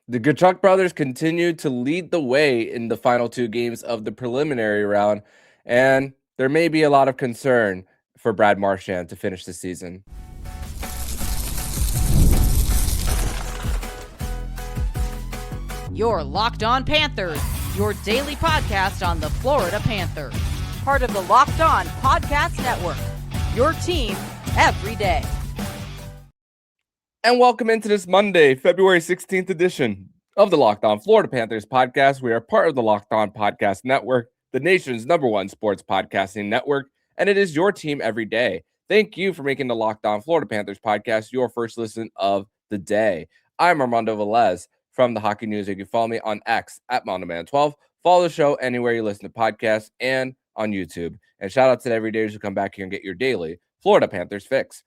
The Tkachuk brothers continued to lead the way in the final two games of the preliminary round, and there may be a lot of concern for Brad Marchand to finish the season. You're Locked On Panthers, your daily podcast on the Florida Panthers. Part of the Locked On Podcast Network, your team every day. And welcome into this Monday, February 16th edition of the Locked On Florida Panthers podcast. We are part of the Locked On Podcast Network, the nation's #1 sports podcasting network, and it is your team every day. Thank you for making the Locked On Florida Panthers podcast your first listen of the day. I'm Armando Velez from the Hockey News. You can follow me on X at MondoMan12. Follow the show anywhere you listen to podcasts and on YouTube. And shout out to the everydayers who come back here and get your daily Florida Panthers fix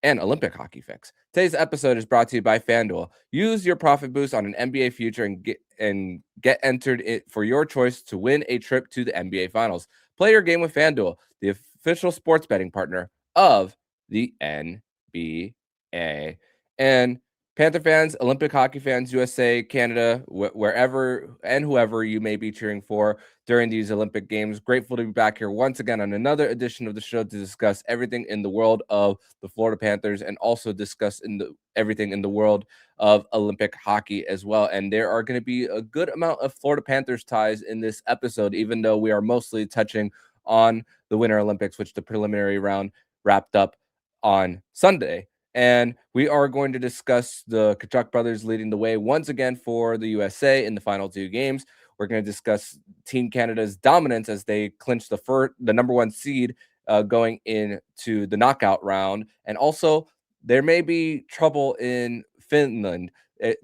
and Olympic hockey fix. Today's episode is brought to you by FanDuel. Use your profit boost on an NBA future and get entered for your choice to win a trip to the NBA Finals. Play your game with FanDuel, the official sports betting partner of the NBA. And Panther fans, Olympic hockey fans, USA, Canada, wherever and whoever you may be cheering for during these Olympic Games. Grateful to be back here once again on another edition of the show to discuss everything in the world of the Florida Panthers and also discuss everything in the world of Olympic hockey as well. And there are going to be a good amount of Florida Panthers ties in this episode, even though we are mostly touching on the Winter Olympics, which the preliminary round wrapped up on Sunday. And we are going to discuss the Tkachuk brothers leading the way once again for the USA in the final two games. We're going to discuss Team Canada's dominance as they clinch the #1 seed going into the knockout round. And also, there may be trouble in Finland,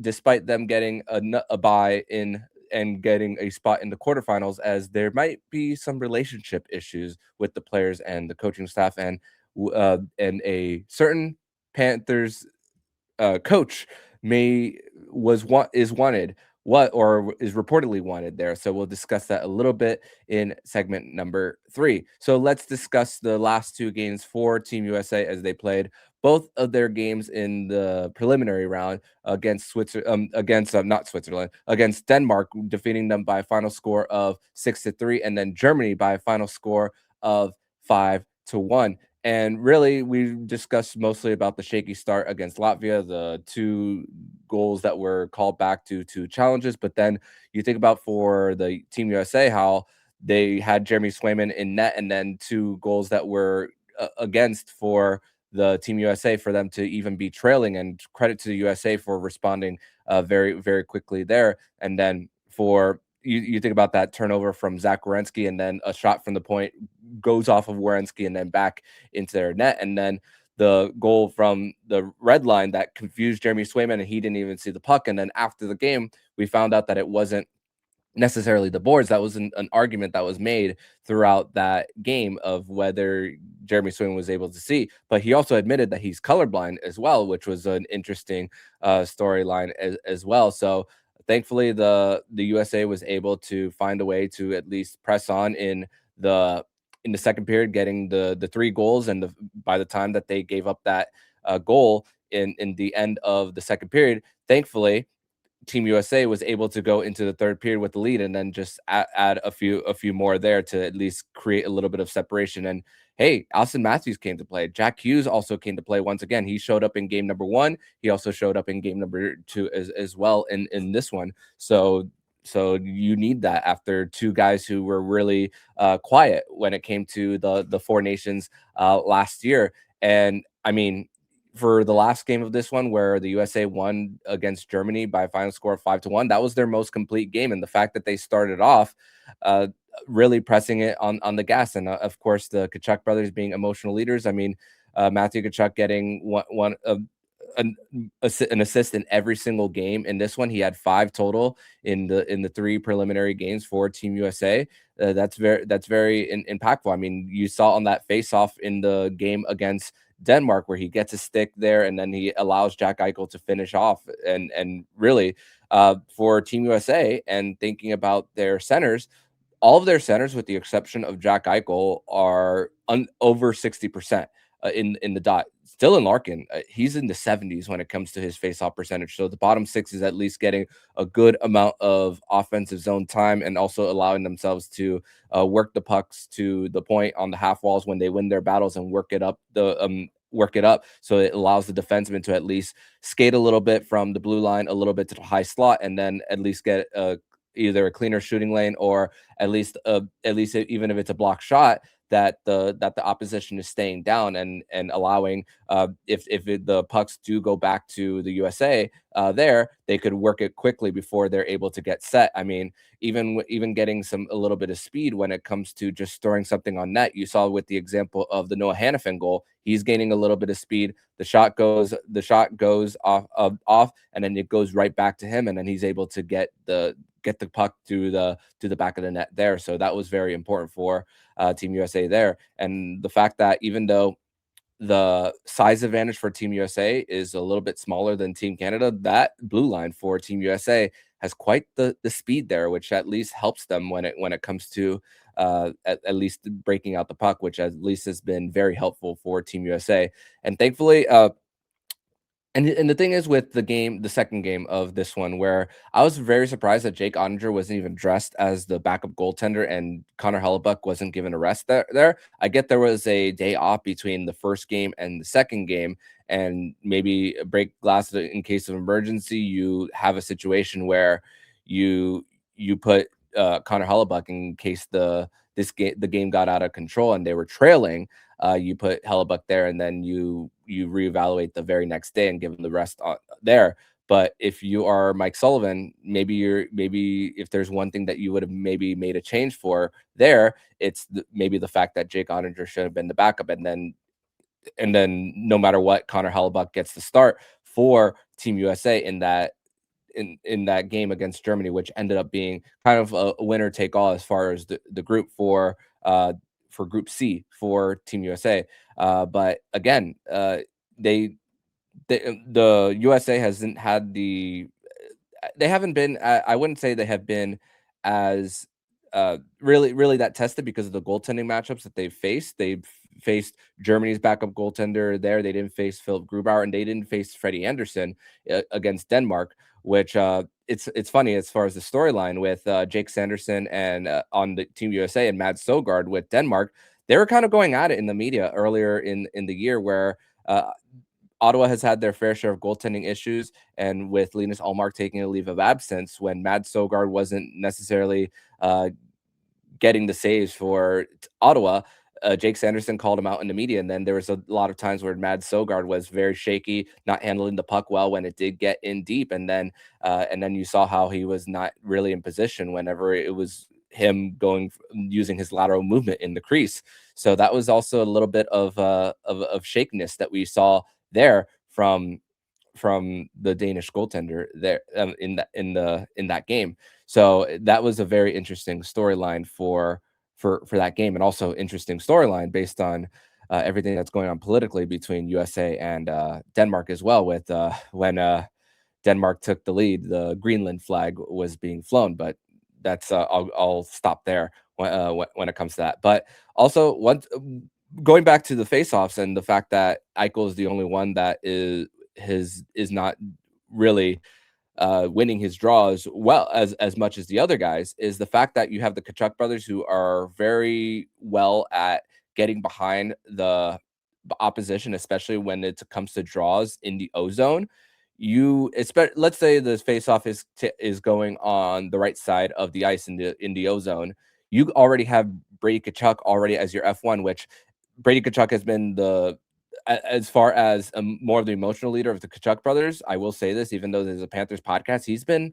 despite them getting a bye in and getting a spot in the quarterfinals, as there might be some relationship issues with the players and the coaching staff, and a certain Panthers coach is wanted or is reportedly wanted there. So we'll discuss that a little bit in segment number 3. So let's discuss the last two games for Team USA as they played both of their games in the preliminary round against against Denmark, defeating them by a final score of 6-3, and then Germany by a final score of 5-1. And really, we discussed mostly about the shaky start against Latvia, the 2 goals that were called back due to challenges. But then you think about for the Team USA, how they had Jeremy Swayman in net, and then 2 goals that were against for the Team USA for them to even be trailing. And credit to the USA for responding very, very quickly there. And then for you think about that turnover from Zach Werenski, and then a shot from the point goes off of Werenski and then back into their net. And then the goal from the red line that confused Jeremy Swayman, and he didn't even see the puck. And then after the game, we found out that it wasn't necessarily the boards. That was an argument that was made throughout that game of whether Jeremy Swayman was able to see. But he also admitted that he's colorblind as well, which was an interesting storyline as well. So thankfully, the USA was able to find a way to at least press on in the second period, getting the 3 goals. And by the time that they gave up that goal in the end of the second period, thankfully, Team USA was able to go into the third period with the lead, and then just add a few more there to at least create a little bit of separation. And hey, Austin Matthews came to play. Jack Hughes also came to play once again. He showed up in game number 1. He also showed up in game number 2 as well in this one. So you need that after 2 guys who were really quiet when it came to the 4 nations last year. And I mean, for the last game of this one, where the USA won against Germany by a final score of 5-1, that was their most complete game. And the fact that they started off really pressing it on the gas, and of course the Tkachuk brothers being emotional leaders. I mean, Matthew Tkachuk getting an assist in every single game. In this one, he had 5 total in the 3 preliminary games for Team USA. That's very impactful. I mean, you saw on that face-off in the game against Denmark, where he gets a stick there, and then he allows Jack Eichel to finish off. And really, for Team USA, and thinking about their centers, all of their centers, with the exception of Jack Eichel, are over 60%. in the dot. Dylan Larkin, he's in the 70s when it comes to his faceoff percentage. So the bottom six is at least getting a good amount of offensive zone time and also allowing themselves to work the pucks to the point on the half walls when they win their battles and work it up. So it allows the defenseman to at least skate a little bit from the blue line, a little bit to the high slot, and then at least get either a cleaner shooting lane or at least even if it's a block shot that the opposition is staying down and allowing if the pucks do go back to the USA there, they could work it quickly before they're able to get set. I mean, even getting a little bit of speed when it comes to just throwing something on net. You saw with the example of the Noah Hannafin goal, he's gaining a little bit of speed. The shot goes off, and then it goes right back to him, and then he's able to get the puck to the back of the net there. So that was very important for Team USA there. And the fact that even though the size advantage for Team USA is a little bit smaller than Team Canada, that blue line for Team USA has quite the speed there, which at least helps them when it comes to at least breaking out the puck, which at least has been very helpful for Team USA. And thankfully, and the thing is with the second game of this one, where I was very surprised that Jake Ottinger wasn't even dressed as the backup goaltender and Connor Hellebuck wasn't given a rest there. I get there was a day off between the first game and the second game, and maybe break glass in case of emergency. You have a situation where you put Connor Hellebuck in case the game got out of control and they were trailing. You put Hellebuck there, and then you reevaluate the very next day and give him the rest there. But if you are Mike Sullivan, maybe if there's one thing that you would have maybe made a change for there, it's maybe the fact that Jake Ottinger should have been the backup, and then no matter what, Connor Hellebuck gets the start for Team USA in that game against Germany, which ended up being kind of a winner take all as far as the group for Group C for Team USA. But again, the USA hasn't had they haven't been. I wouldn't say they have been as really that tested because of the goaltending matchups that they've faced. They've faced Germany's backup goaltender there. They didn't face Philip Grubauer, and they didn't face Freddie Anderson against Denmark. Which it's funny as far as the storyline with Jake Sanderson and on the Team USA and Mads Sogard with Denmark. They were kind of going at it in the media earlier in the year where Ottawa has had their fair share of goaltending issues, and with Linus Ullmark taking a leave of absence when Mads Sogard wasn't necessarily getting the saves for Ottawa, Jake Sanderson called him out in the media, and then there was a lot of times where Mads Sogard was very shaky, not handling the puck well when it did get in deep, and then you saw how he was not really in position whenever it was him using his lateral movement in the crease. So that was also a little bit of shakiness that we saw there from the Danish goaltender there in that game. So that was a very interesting storyline for that game, and also interesting storyline based on everything that's going on politically between USA and Denmark as well. With when Denmark took the lead, the Greenland flag was being flown, but that's I'll stop there when it comes to that. But also going back to the faceoffs and the fact that Eichel is the only one that is not really winning his draws well as much as the other guys, is the fact that you have the Tkachuk brothers who are very well at getting behind the opposition, especially when it comes to draws in the O zone. Let's say the faceoff is going on the right side of the ice in the O zone. You already have Brady Tkachuk already as your F1, which Brady Tkachuk has been as far as more of the emotional leader of the Tkachuk brothers. I will say this, even though there's a Panthers podcast, he's been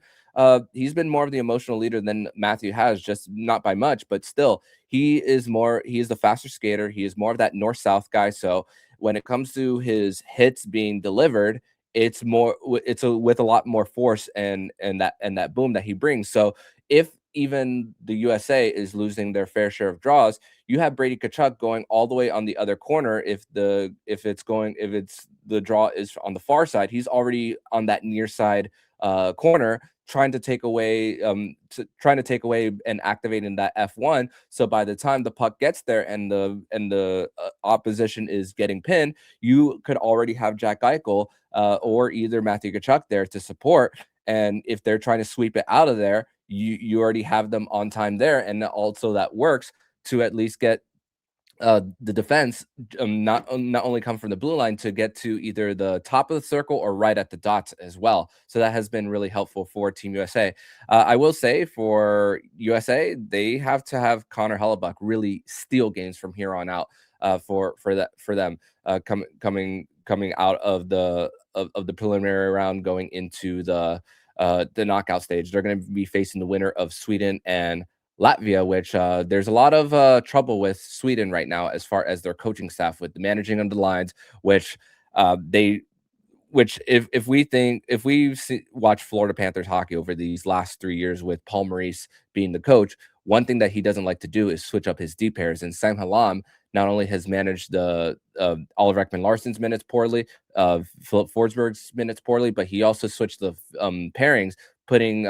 more of the emotional leader than Matthew has, just not by much, but still he is the faster skater. He is more of that north-south guy. So when it comes to his hits being delivered, it's with a lot more force and that boom that he brings. So if even the USA is losing their fair share of draws, you have Brady Tkachuk going all the way on the other corner. If the draw is on the far side, he's already on that near side corner, trying to take away and activating that F1. So by the time the puck gets there and the opposition is getting pinned, you could already have Jack Eichel or either Matthew Tkachuk there to support. And if they're trying to sweep it out of there, you already have them on time there, and also that works to at least get the defense not only come from the blue line to get to either the top of the circle or right at the dots as well. So that has been really helpful for Team USA. I will say for USA, they have to have Connor Hellebuck really steal games from here on out for them coming out of the preliminary round going into the knockout stage. They're going to be facing the winner of Sweden and Latvia, which there's a lot of trouble with Sweden right now as far as their coaching staff with the managing of the lines, which if we've watched Florida Panthers hockey over these last 3 years with Paul Maurice being the coach, one thing that he doesn't like to do is switch up his D pairs. And Sam Halam not only has managed the Oliver Ekman-Larsson's minutes poorly, Philip Forsberg's minutes poorly, but he also switched the pairings, putting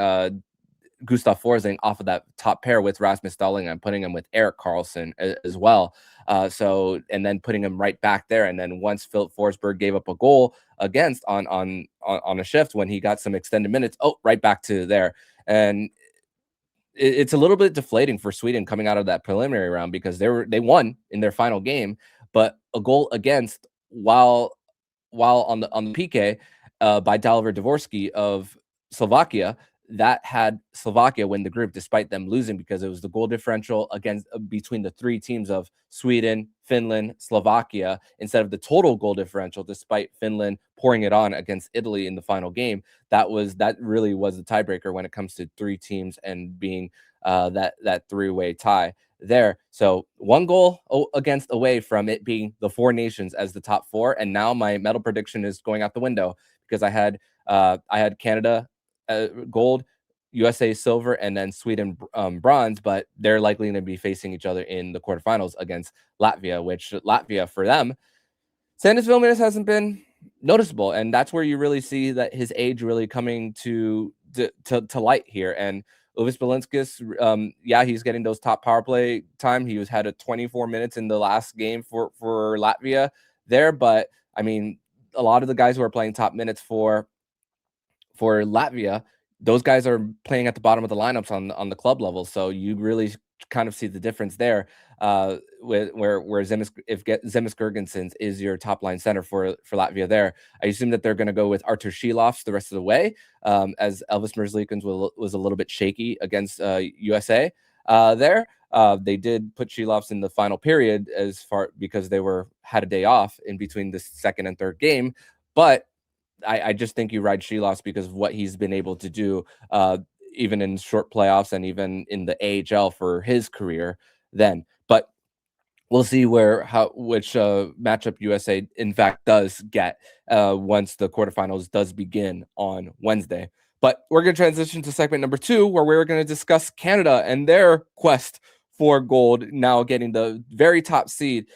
Gustav Forsling off of that top pair with Rasmus Dahlin and putting him with Erik Karlsson as well. And then putting him right back there. And then once Philip Forsberg gave up a goal against on a shift when he got some extended minutes, right back to there. And it's a little bit deflating for Sweden coming out of that preliminary round because they won in their final game, but a goal against while on the PK by Dalibor Dvorsky of Slovakia, that had Slovakia win the group despite them losing because it was the goal differential against between the three teams of Sweden, Finland, Slovakia instead of the total goal differential. Despite Finland pouring it on against Italy in the final game, that really was the tiebreaker when it comes to three teams and being that three-way tie there. So one goal against away from it being the four nations as the top four, and now my medal prediction is going out the window because I had Canada gold, USA silver, and then Sweden bronze, but they're likely going to be facing each other in the quarterfinals against Latvia, which Latvia for them, Sandis Vilnius hasn't been noticeable, and that's where you really see that his age really coming to light here. And Uvis Belinskis, he's getting those top power play time. He had a 24 minutes in the last game for Latvia there, but I mean, a lot of the guys who are playing top minutes for Latvia, those guys are playing at the bottom of the lineups on the club level. So you really kind of see the difference there, where Zemis Girgensons is your top line center for Latvia there. I assume that they're going to go with Artur Shilovs the rest of the way, as Elvis Merzlikins was a little bit shaky against USA there. They did put Shilovs in the final period because they had a day off in between the second and third game, but I just think you ride Shilovs because of what he's been able to do, even in short playoffs and even in the AHL for his career then. But we'll see which matchup USA in fact does get once the quarterfinals does begin on Wednesday. But we're going to transition to segment number 2, where we're going to discuss Canada and their quest for gold, now getting the very top seed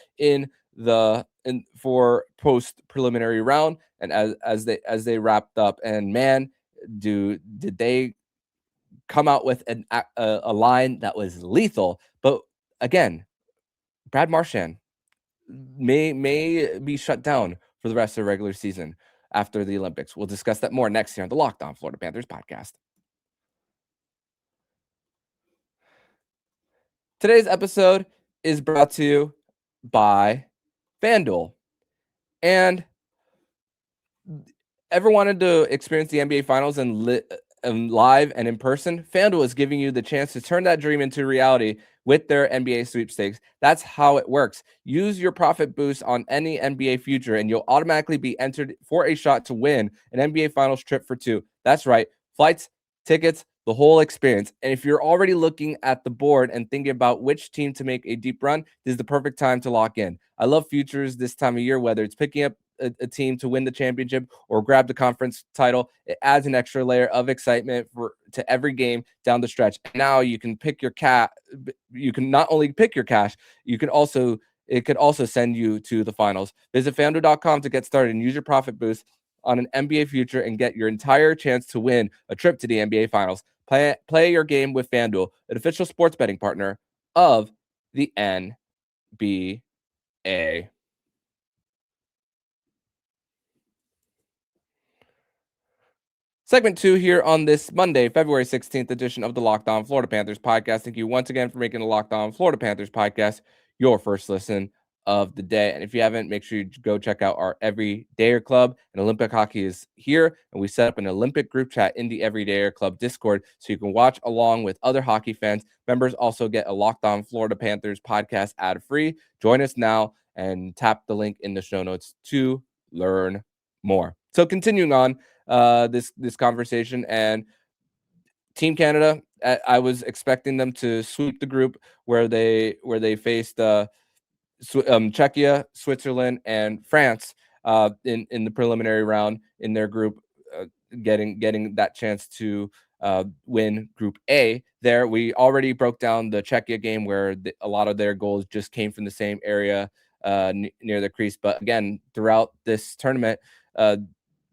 for post preliminary round, and as they wrapped up, and man, did they come out with a line that was lethal. But again, Brad Marchand may be shut down for the rest of the regular season after the Olympics. We'll discuss that more next year on the Locked On Florida Panthers podcast. Today's episode is brought to you by FanDuel. And ever wanted to experience the NBA Finals and live and in person? FanDuel is giving you the chance to turn that dream into reality with their NBA sweepstakes. That's how it works. Use your profit boost on any NBA future, and you'll automatically be entered for a shot to win an NBA Finals trip for 2. That's right. Flights, tickets, the whole experience. And if you're already looking at the board and thinking about which team to make a deep run, this is the perfect time to lock in. I love futures this time of year, whether it's picking up a team to win the championship or grab the conference title. It adds an extra layer of excitement to every game down the stretch. Now you can pick your you can not only pick your cash, it could also send you to the finals. Visit FanDuel.com to get started and use your profit boost on an NBA future and get your entire chance to win a trip to the NBA Finals. Play your game with FanDuel, an official sports betting partner of the NBA. Segment 2 here on this Monday, February 16th edition of the Locked On Florida Panthers podcast. Thank you once again for making the Locked On Florida Panthers podcast your first listen of the day. And if you haven't, make sure you go check out our Everydayer Club. And Olympic hockey is here, and we set up an Olympic group chat in the Everydayer Club Discord so you can watch along with other hockey fans. Members also get a Locked On Florida Panthers podcast ad-free. Join us now and tap the link in the show notes to learn more. So continuing on, this conversation, and Team Canada, I was expecting them to sweep the group where they faced Czechia, Switzerland, and France in the preliminary round in their group, getting that chance to win Group A. There, we already broke down the Czechia game where a lot of their goals just came from the same area near the crease. But again, throughout this tournament,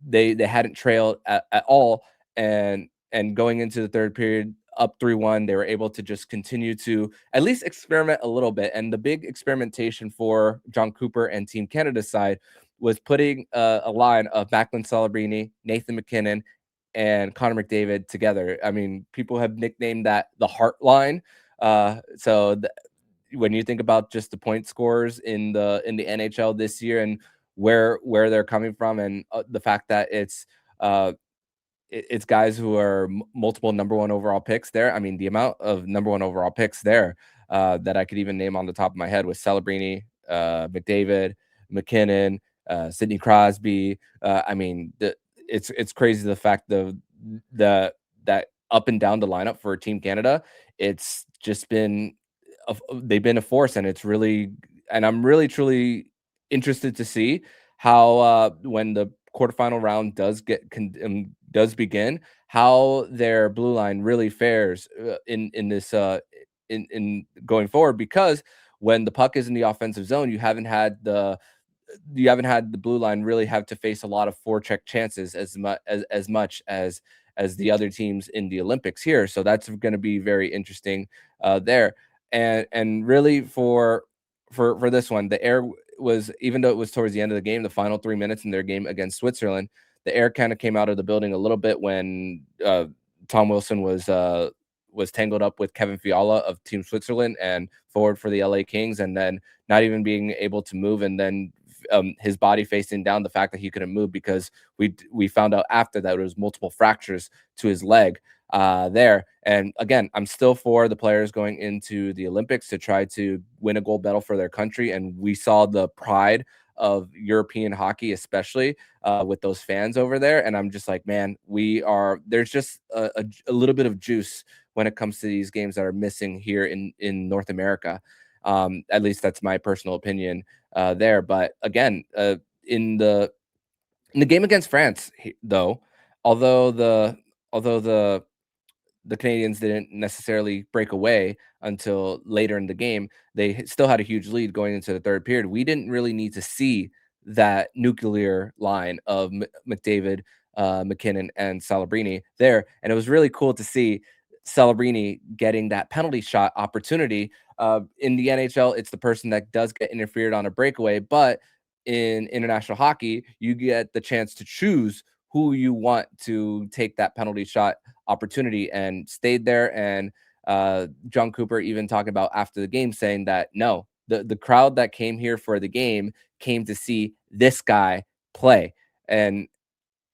they hadn't trailed at all, and going into the third period up 3-1, they were able to just continue to at least experiment a little bit. And the big experimentation for John Cooper and Team Canada's side was putting a line of Macklin Celebrini, Nathan MacKinnon, and Connor McDavid together. I mean, people have nicknamed that the Heart Line. When you think about just the point scorers in the NHL this year and where they're coming from, and the fact that it's guys who are multiple number one overall picks there. I mean, the amount of number one overall picks there that I could even name on the top of my head was Celebrini, McDavid, McKinnon, Sidney Crosby. I mean, it's crazy the fact that up and down the lineup for Team Canada, it's just been they've been a force, and it's really, and I'm really truly interested to see how when the quarterfinal round does begin, how their blue line really fares in this in going forward, because when the puck is in the offensive zone, you haven't had the blue line really have to face a lot of forecheck chances as the other teams in the Olympics here. So that's going to be very interesting there. And really for this one, the air was, even though it was towards the end of the game, the final 3 minutes in their game against Switzerland, the air kind of came out of the building a little bit when Tom Wilson was tangled up with Kevin Fiala of Team Switzerland and forward for the LA Kings, and then not even being able to move, and then his body facing down, the fact that he couldn't move because we found out after that it was multiple fractures to his leg there. And again, I'm still for the players going into the Olympics to try to win a gold medal for their country, and we saw the pride of European hockey, especially with those fans over there. And I'm just like, man, there's just a little bit of juice when it comes to these games that are missing here in North America. At least that's my personal opinion there. But again, in the game against France, though, although the Canadians didn't necessarily break away until later in the game, they still had a huge lead going into the third period. We didn't really need to see that nuclear line of McDavid, McKinnon, and Celebrini there. And it was really cool to see Celebrini getting that penalty shot opportunity. In the NHL, it's the person that does get interfered on a breakaway, but in international hockey, you get the chance to choose who you want to take that penalty shot opportunity, and stayed there. And John Cooper even talking about after the game, saying that no, the crowd that came here for the game came to see this guy play. And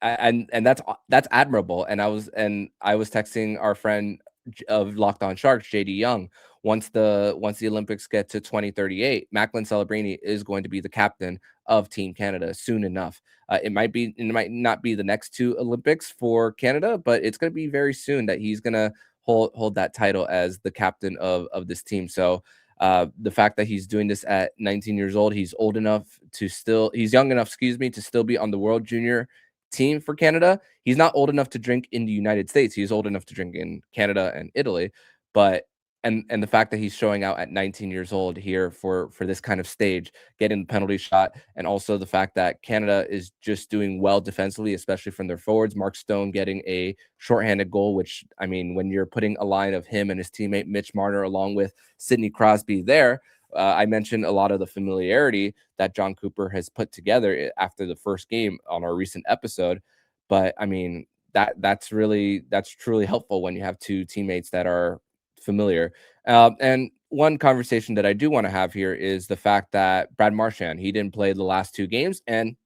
that's admirable. And I was texting our friend of Locked On Sharks, JD Young. Once the Olympics get to 2038, Macklin Celebrini is going to be the captain of Team Canada soon enough. It might not be the next two Olympics for Canada, but it's going to be very soon that he's going to hold that title as the captain of this team. So the fact that he's doing this at 19 years old, he's young enough, to still be on the World Junior team for Canada. He's not old enough to drink in the United States. He's old enough to drink in Canada and Italy, but and the fact that he's showing out at 19 years old here for this kind of stage, getting the penalty shot, and also the fact that Canada is just doing well defensively, especially from their forwards. Mark Stone getting a shorthanded goal, which, I mean, when you're putting a line of him and his teammate Mitch Marner along with Sidney Crosby there, I mentioned a lot of the familiarity that John Cooper has put together after the first game on our recent episode. But I mean, that's truly helpful when you have two teammates that are familiar. And one conversation that I do want to have here is the fact that Brad Marchand, he didn't play the last two games, and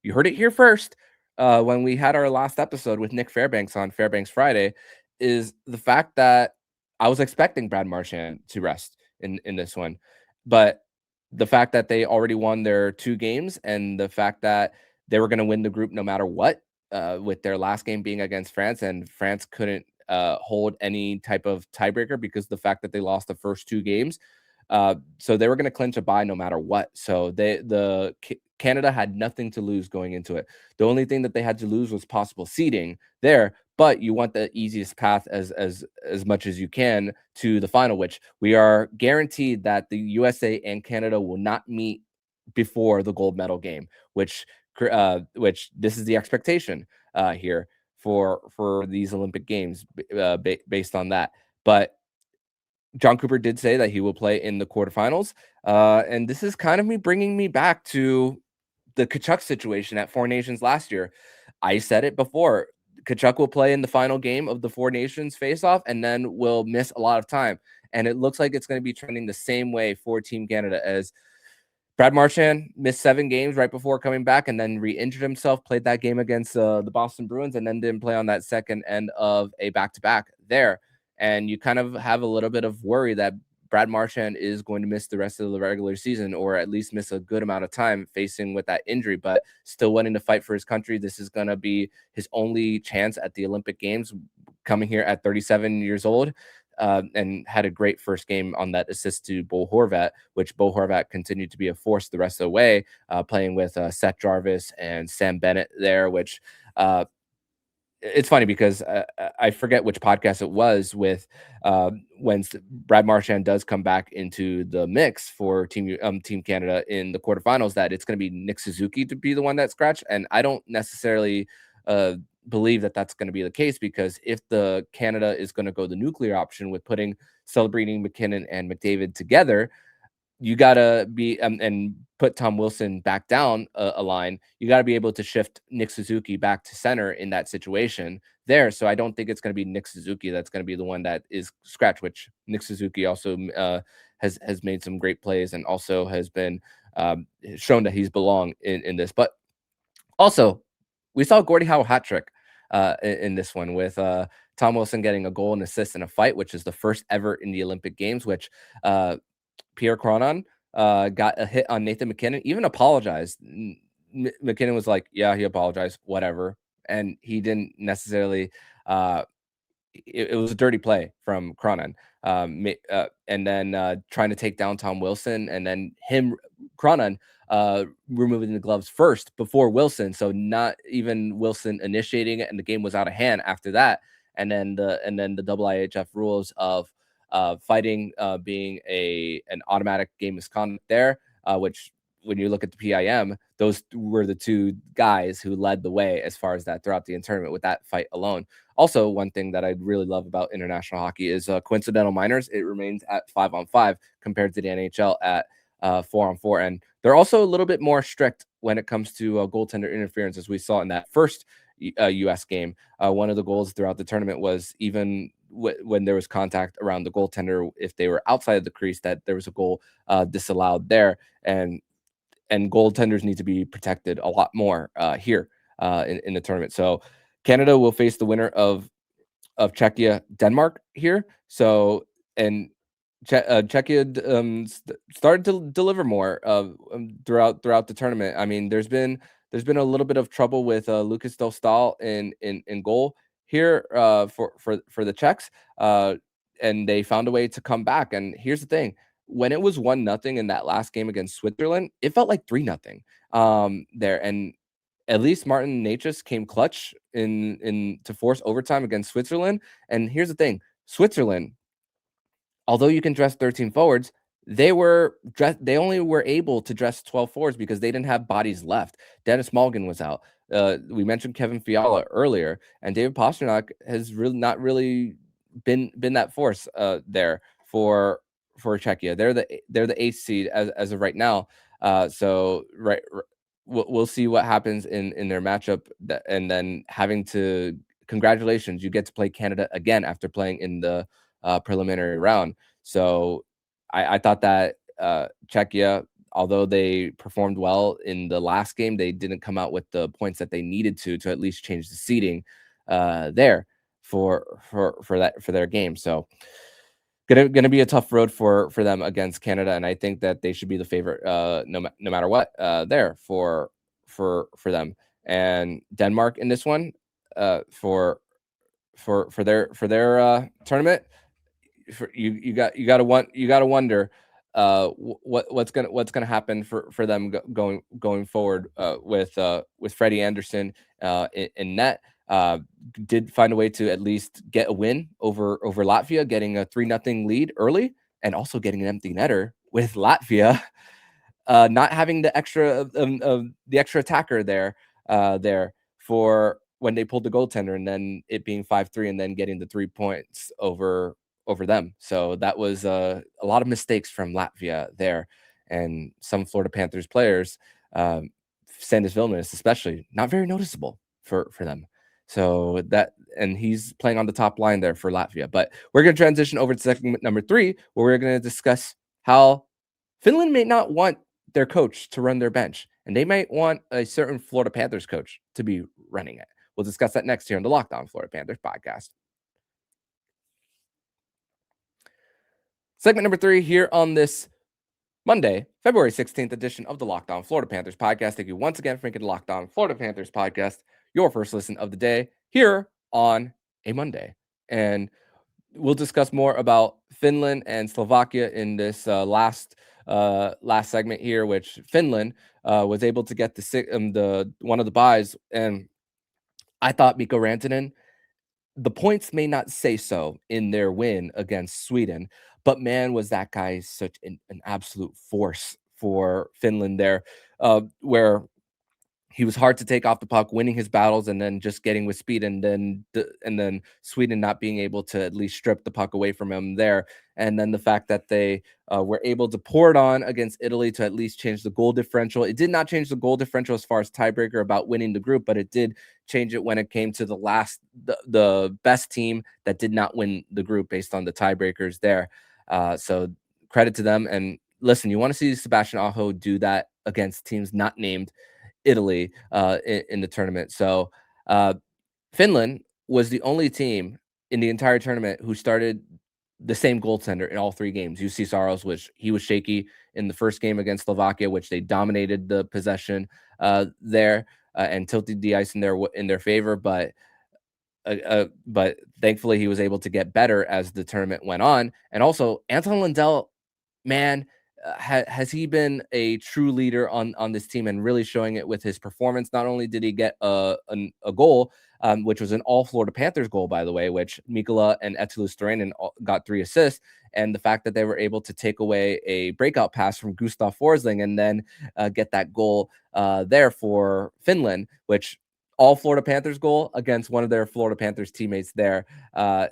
you heard it here first when we had our last episode with Nick Fairbanks on Fairbanks Friday, is the fact that I was expecting Brad Marchand to rest in this one, but the fact that they already won their two games and the fact that they were going to win the group no matter what, with their last game being against France, and France couldn't hold any type of tiebreaker because the fact that they lost the first two games. So they were going to clinch a bye no matter what. So Canada had nothing to lose going into it. The only thing that they had to lose was possible seeding there. But you want the easiest path as much as you can to the final, which we are guaranteed that the USA and Canada will not meet before the gold medal game, which this is the expectation here for these Olympic Games based on that. But John Cooper did say that he will play in the quarterfinals. And this is kind of bringing me back to the Tkachuk situation at Four Nations last year. I said it before. Tkachuk will play in the final game of the Four Nations face-off and then will miss a lot of time. And it looks like it's going to be trending the same way for Team Canada, as Brad Marchand missed 7 games right before coming back and then re-injured himself, played that game against the Boston Bruins, and then didn't play on that second end of a back-to-back there. And you kind of have a little bit of worry that Brad Marchand is going to miss the rest of the regular season, or at least miss a good amount of time facing with that injury, but still wanting to fight for his country. This is going to be his only chance at the Olympic Games, coming here at 37 years old. And had a great first game on that assist to Bo Horvat, which Bo Horvat continued to be a force the rest of the way, playing with Seth Jarvis and Sam Bennett there, which it's funny because I forget which podcast it was with when Brad Marchand does come back into the mix for Team Canada in the quarterfinals, that it's going to be Nick Suzuki to be the one that scratched. And I don't necessarily believe that that's going to be the case, because if the Canada is going to go the nuclear option with putting Celebrating McKinnon and McDavid together, you gotta be and put Tom Wilson back down a line. You got to be able to shift Nick Suzuki back to center in that situation there. So I don't think it's going to be Nick Suzuki that's going to be the one that is scratched. Which Nick Suzuki also has made some great plays and also has been shown that he's belong in this. But also, we saw Gordie Howe hat trick in this one with Tom Wilson getting a goal and assist in a fight, which is the first ever in the Olympic Games. Which Pierre Cronin got a hit on Nathan McKinnon, even apologized. McKinnon was like, yeah, he apologized, whatever. And he didn't necessarily, it was a dirty play from Cronin. And then trying to take down Tom Wilson, and then Cronin, removing the gloves first before Wilson. So not even Wilson initiating it, and the game was out of hand after that. And then the double IHF rules of fighting being an automatic game misconduct there, which when you look at the PIM, those were the two guys who led the way as far as that throughout the tournament with that fight alone. Also, one thing that I really love about international hockey is coincidental minors. It remains at 5-on-5 compared to the NHL at 4-on-4. And they're also a little bit more strict when it comes to goaltender interference, as we saw in that first U.S. game. One of the goals throughout the tournament was even when there was contact around the goaltender, if they were outside of the crease, that there was a goal disallowed there. And goaltenders need to be protected a lot more here in the tournament. So Canada will face the winner of Czechia, Denmark here. So, and Czechia started to deliver more throughout the tournament. I mean, there's been a little bit of trouble with Lucas Dostal in goal here for the Czechs, and they found a way to come back. And here's the thing: when it was 1-0 in that last game against Switzerland, it felt like 3-0 there. And at least Martin Necas came clutch in to force overtime against Switzerland. And here's the thing: Switzerland, although you can dress 13 forwards, they only were able to dress 12 forwards because they didn't have bodies left. Dennis Mulligan was out. We mentioned Kevin Fiala earlier, and David Pastrnak has really not really been that force there for Czechia. They're the eighth seed as of right now. So we'll see what happens in their matchup, and then having to congratulations, you get to play Canada again after playing in the preliminary round. So I thought that Czechia, although they performed well in the last game, they didn't come out with the points that they needed to at least change the seeding there for their game. So gonna be a tough road for them against Canada, and I think that they should be the favorite no matter what there for them. And Denmark in this one for their tournament, you gotta wonder what's gonna happen for them going forward with Freddie Anderson in net. Uh, did find a way to at least get a win over Latvia, getting a 3-0 lead early, and also getting an empty netter with Latvia not having the extra attacker there for when they pulled the goaltender, and then it being 5-3, and then getting the 3 points over them. So that was a lot of mistakes from Latvia there, and some Florida Panthers players, um, Sandis Vilnius especially, not very noticeable for them. So that, and he's playing on the top line there for Latvia. But we're going to transition over to segment number 3, where we're going to discuss how Finland may not want their coach to run their bench, and they might want a certain Florida Panthers coach to be running it. We'll discuss that next here on the Locked On Florida Panthers podcast. Segment number 3 here on this Monday, February 16th edition of the Locked On Florida Panthers podcast. Thank you once again for making the Locked On Florida Panthers podcast your first listen of the day here on a Monday. And we'll discuss more about Finland and Slovakia in this last segment here, which Finland was able to get the one of the buys, and I thought Mikko Rantanen, the points may not say so in their win against Sweden, but man, was that guy such an absolute force for Finland there, where he was hard to take off the puck, winning his battles, and then just getting with speed, and then Sweden not being able to at least strip the puck away from him there. And then the fact that they were able to pour it on against Italy to at least change the goal differential. It did not change the goal differential as far as tiebreaker about winning the group, but it did change it when it came to the best team that did not win the group based on the tiebreakers there. So credit to them. And listen, you want to see Sebastian Aho do that against teams not named Italy in the tournament. So Finland was the only team in the entire tournament who started the same goaltender in all 3 games. UC Saros, which he was shaky in the first game against Slovakia, which they dominated the possession there and tilted the ice in their favor. But thankfully he was able to get better as the tournament went on. And also Anton Lundell, man, has he been a true leader on this team and really showing it with his performance? Not only did he get a goal, which was an all Florida Panthers goal, by the way, which Mikkola and Eetu Luostarinen got 3 assists, and the fact that they were able to take away a breakout pass from Gustav Forsling and then get that goal there for Finland, which all Florida Panthers goal against one of their Florida Panthers teammates there.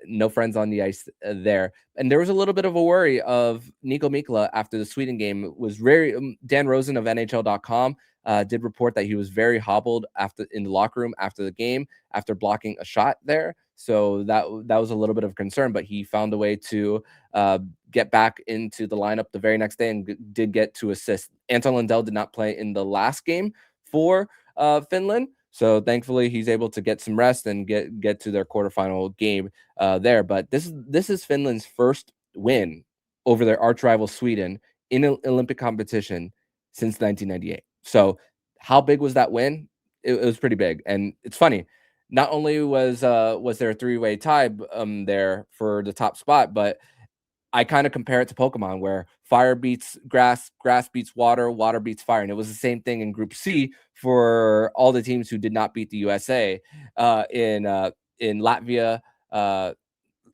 No friends on the ice there. And there was a little bit of a worry of Nico Mikkola after the Sweden game. It was very Dan Rosen of NHL.com did report that he was very hobbled in the locker room after the game after blocking a shot there. So that was a little bit of concern, but he found a way to get back into the lineup the very next day and did get 2 assists. Anton Lundell did not play in the last game for Finland. So thankfully, he's able to get some rest and get to their quarterfinal game there. But this is Finland's first win over their arch rival Sweden in an Olympic competition since 1998. So how big was that win? It was pretty big. And it's funny. Not only was there a 3-way tie there for the top spot, but I kind of compare it to Pokemon, where fire beats grass, grass beats water, water beats fire. And it was the same thing in Group C for all the teams who did not beat the USA in Latvia,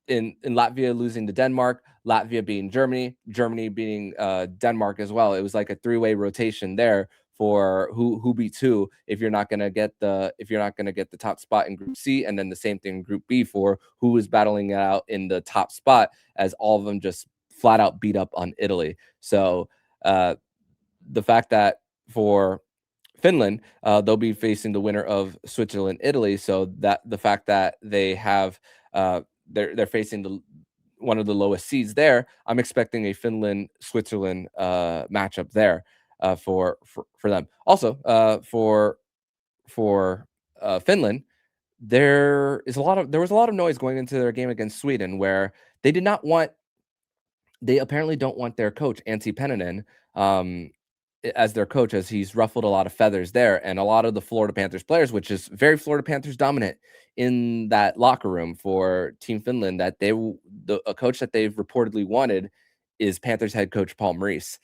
in Latvia losing to Denmark, Latvia being Germany, Germany beating Denmark as well. It was like a three-way rotation there for who beats who if you're not gonna get the top spot in Group C, and then the same thing in Group B for who is battling it out in the top spot, as all of them just flat out beat up on Italy. So uh, the fact that for Finland, they'll be facing the winner of Switzerland, Italy. So that the fact that they have they're facing one of the lowest seeds there, I'm expecting a Finland Switzerland matchup there for them. Also, for Finland, there was a lot of noise going into their game against Sweden where they did not want they apparently don't want their coach Antti Pennanen um, as their coach, as he's ruffled a lot of feathers there, and a lot of the Florida Panthers players, which is very Florida Panthers dominant in that locker room for Team Finland, that a coach that they've reportedly wanted is Panthers head coach Paul Maurice.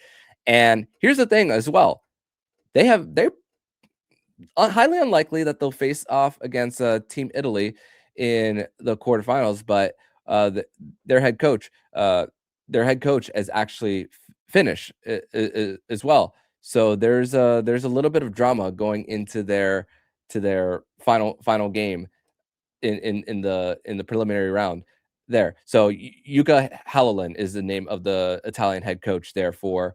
And here's the thing as well: they're highly unlikely that they'll face off against Team Italy in the quarterfinals, but uh, the, their head coach, their head coach is actually Finnish as well. So there's a little bit of drama going into their final game in the preliminary round there. So Jukka Hallonen is the name of the Italian head coach there for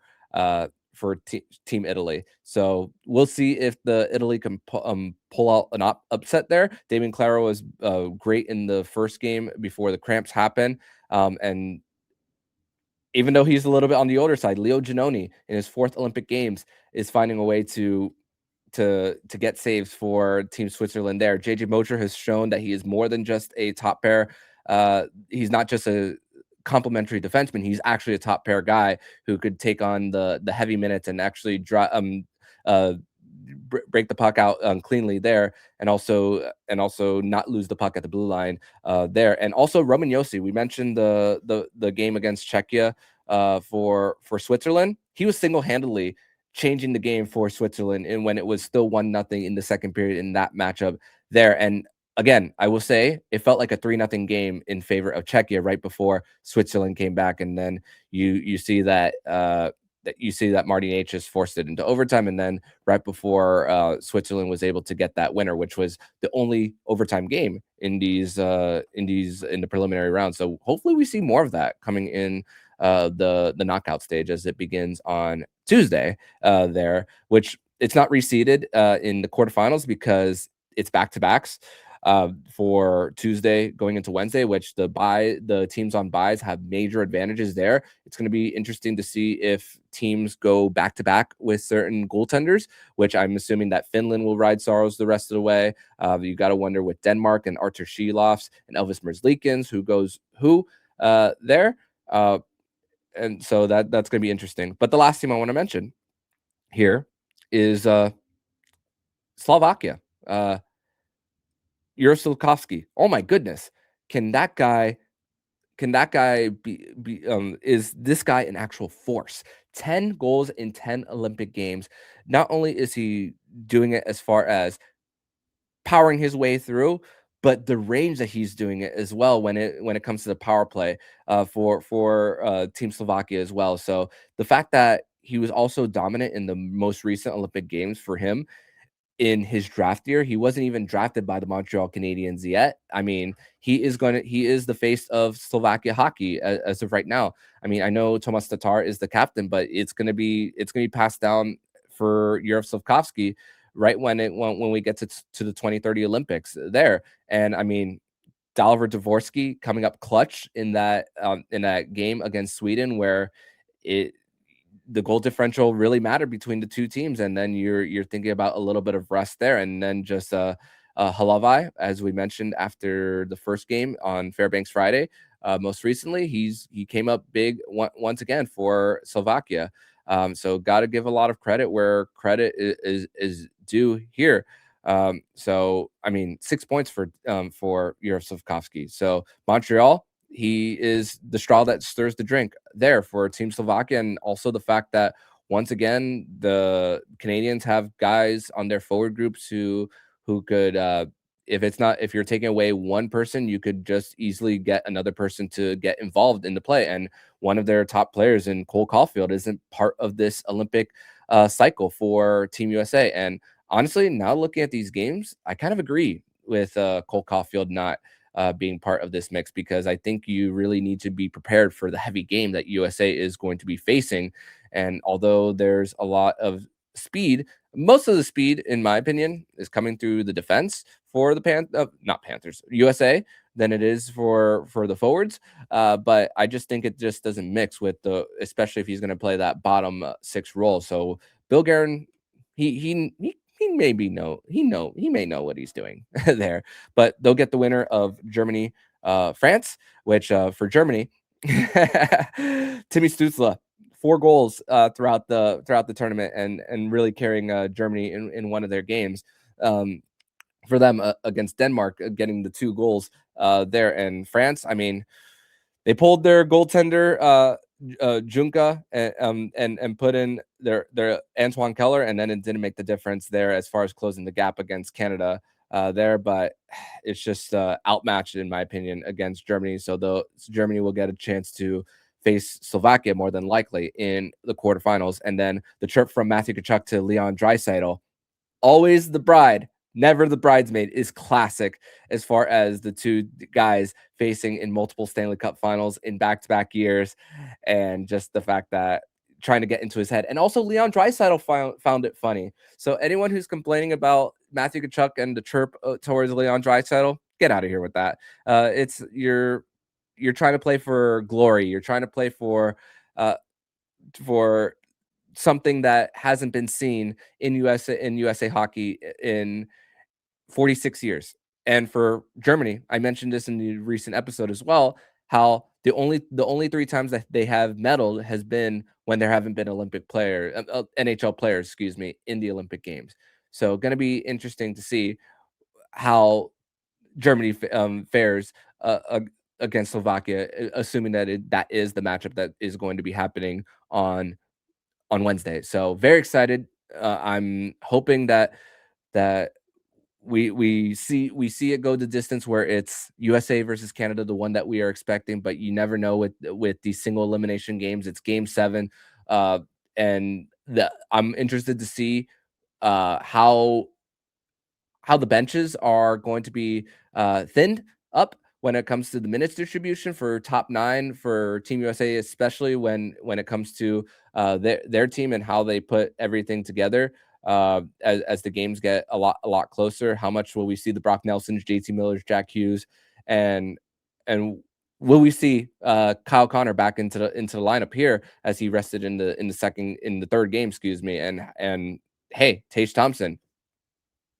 Team Italy. So we'll see if the Italy can pull out an upset there. Damian Claro was great in the first game before the cramps happened, and even though he's a little bit on the older side, Leo Giannoni in his fourth Olympic Games is finding a way to get saves for Team Switzerland there. JJ Mocher has shown that he is more than just a top pair. He's not just a complimentary defenseman. He's actually a top pair guy who could take on the heavy minutes and actually uh, break the puck out cleanly there, and also not lose the puck at the blue line there. And also Roman Josi, we mentioned the game against Czechia for Switzerland. He was single-handedly changing the game for Switzerland, and when it was still 1-0 in the second period in that matchup there. And again, I will say it felt like a 3-0 game in favor of Czechia right before Switzerland came back, and then you see that Martin H just forced it into overtime, and then right before Switzerland was able to get that winner, which was the only overtime game in the preliminary round. So hopefully we see more of that coming in the knockout stage as it begins on Tuesday there, which it's not reseeded in the quarterfinals because it's back-to-backs for Tuesday going into Wednesday, which the teams on buys have major advantages there. It's going to be interesting to see if teams go back-to-back with certain goaltenders, which I'm assuming that Finland will ride Saros the rest of the way. You got to wonder with Denmark and Artur Shilovs and Elvis Merzlikins, who goes who there. And so that's going to be interesting. But the last team I want to mention here is Slovakia. Slafkovsky. Oh my goodness. Can that guy is this guy an actual force? 10 goals in 10 Olympic Games. Not only is he doing it as far as powering his way through, but the range that he's doing it as well when it comes to the power play for Team Slovakia as well. So the fact that he was also dominant in the most recent Olympic Games for him in his draft year. He wasn't even drafted by the Montreal Canadiens yet. I mean, he is the face of Slovakia hockey as of right now. I mean, I know Tomas Tatar is the captain, but it's gonna be passed down for Slafkovsky right when we get to the 2030 Olympics there. And I mean, Dalibor Dvorsky coming up clutch in that game against Sweden where it the goal differential really mattered between the two teams, and then you're thinking about a little bit of rest there, and then just Halavai, as we mentioned after the first game on Fairbanks Friday. Most recently, he came up big once again for Slovakia. So got to give a lot of credit where credit is due here. So I mean, 6 points for Slafkovsky. So Montreal, he is the straw that stirs the drink there for Team Slovakia, and also the fact that once again the Canadians have guys on their forward groups who could if you're taking away one person, you could just easily get another person to get involved in the play. And one of their top players in Cole Caulfield isn't part of this Olympic cycle for Team USA. And honestly, now looking at these games, I kind of agree with Cole Caulfield not being part of this mix, because I think you really need to be prepared for the heavy game that USA is going to be facing. And although there's a lot of speed, most of the speed, in my opinion, is coming through the defense for the not Panthers, USA, than it is for the forwards. But I just think it just doesn't mix with especially if he's going to play that bottom six role. So Bill Guerin, he maybe he may know what he's doing there. But they'll get the winner of Germany, France, which for Germany, Timmy Stutzla, 4 goals throughout the tournament, and really carrying Germany in one of their games. For them against Denmark, getting the 2 goals there. And France, I mean, they pulled their goaltender Junka and put in their Antoine Keller, and then it didn't make the difference there as far as closing the gap against Canada there. But it's just outmatched, in my opinion, against Germany. So Germany will get a chance to face Slovakia more than likely in the quarterfinals. And then the trip from Matthew Tkachuk to Leon Draisaitl, always the bride, never the bridesmaid, is classic as far as the two guys facing in multiple Stanley Cup finals in back-to-back years. And just the fact that trying to get into his head. And also Leon Draisaitl found it funny. So anyone who's complaining about Matthew Tkachuk and the chirp towards Leon Draisaitl, get out of here with that. It's you're trying to play for glory. You're trying to play for something that hasn't been seen in USA hockey in 46 years. And for Germany, I mentioned this in the recent episode as well, how the only 3 times that they have medaled has been when there haven't been NHL players, excuse me, in the Olympic Games. So going to be interesting to see how Germany fares against Slovakia, assuming that that is the matchup that is going to be happening on Wednesday. So very excited. I'm hoping that we see it go the distance where it's USA versus Canada, the one that we are expecting. But you never know with these single elimination games. It's Game 7, and I'm interested to see how the benches are going to be thinned up when it comes to the minutes distribution for top 9 for Team USA, especially when it comes to their team and how they put everything together as the games get a lot closer. How much will we see the Brock Nelsons, JT Millers, Jack Hughes, and will we see Kyle Connor back into the lineup here as he rested in the third game, excuse me, and hey, Tage Thompson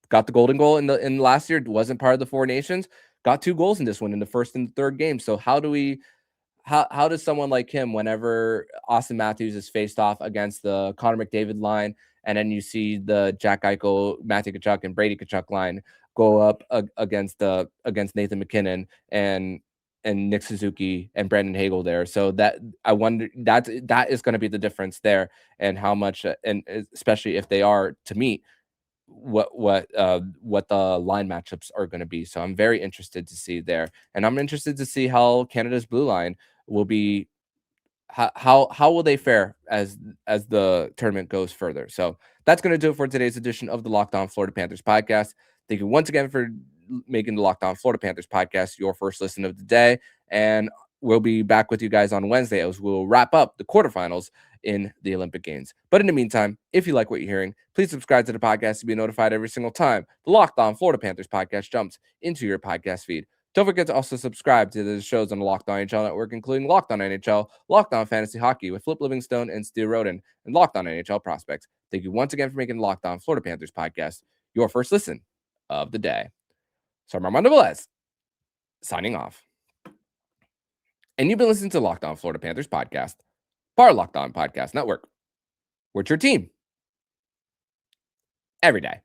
got the golden goal in last year, wasn't part of the 4 nations, got 2 goals in this one in the first and third game. So how does someone like him, whenever Austin Matthews is faced off against the Connor McDavid line, and then you see the Jack Eichel, Matthew Tkachuk, and Brady Tkachuk line go up against Nathan McKinnon and Nick Suzuki and Brandon Hagel there. So that I wonder that is going to be the difference there, and how much, and especially if they are to meet, what the line matchups are going to be. So I'm very interested to see there, and I'm interested to see how Canada's blue line will be. How will they fare as the tournament goes further? So that's going to do it for today's edition of the Locked On Florida Panthers podcast. Thank you once again for making the Locked On Florida Panthers podcast your first listen of the day, and we'll be back with you guys on Wednesday as we'll wrap up the quarterfinals in the Olympic Games. But in the meantime, if you like what you're hearing, please subscribe to the podcast to be notified every single time the Locked On Florida Panthers podcast jumps into your podcast feed. Don't forget to also subscribe to the shows on the Locked On NHL Network, including Locked On NHL, Locked On Fantasy Hockey with Flip Livingstone and Stu Roden, and Locked On NHL Prospects. Thank you once again for making the Locked On Florida Panthers podcast your first listen of the day. So I'm Armando Velez, signing off. And you've been listening to Locked On Florida Panthers podcast, part of Locked On Podcast Network. We're your team every day.